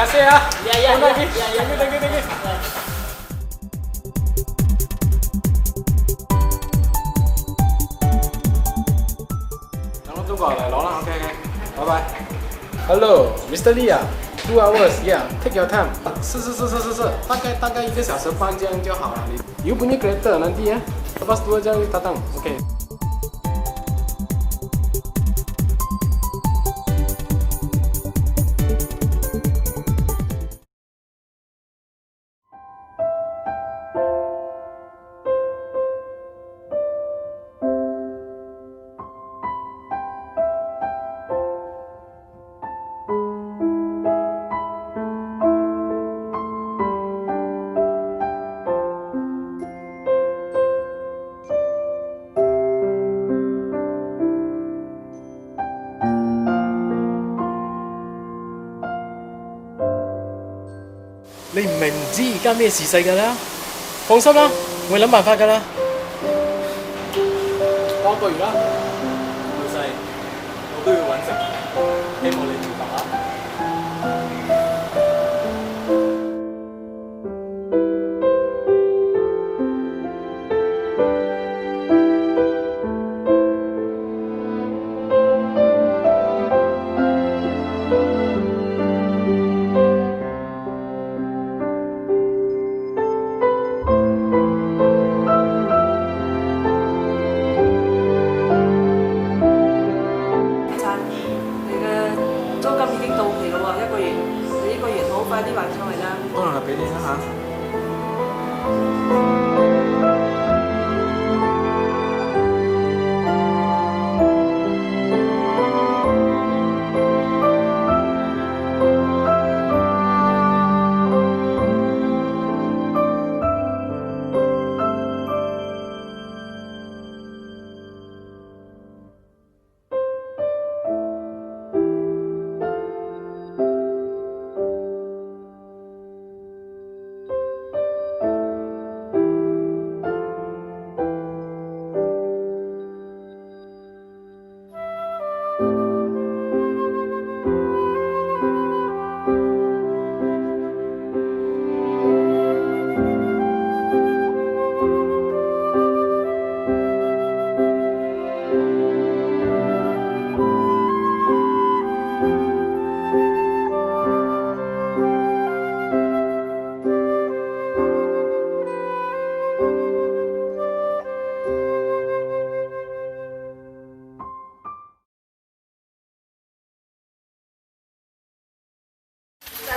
kasih ya. Iya. Thank you.等我中國嚟攞啦，OK，拜拜。Hello，Mr. Lee 啊，2 hours，yeah，take your time。是，大概1个小时半这样就好了。你又punya kereta nanti ya， lepas 2 jam datang，OK。你唔明唔知而家咩時勢㗎啦？放心啦，我會諗辦法㗎啦。多個月啦。老細，我都要揾食，希望你明白啊！租金已經到期咯喎，1個月，你呢個月好快啲還上嚟啦。當然係俾你啦嚇。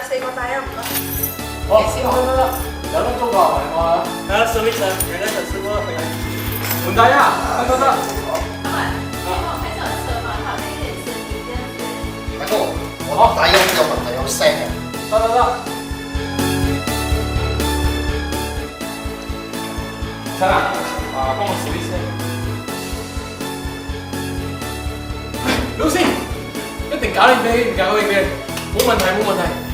4個大啊，唔該。好，得，有得中國係我啊。service 啊，原來想吃過回來。換底啊，得。老板，你好，還是有車嗎？好像有點聲音這樣子。大哥，我打有問題有聲嘅。得。陳啊，幫我數一聲。老師，一定搞掂俾你，冇問題。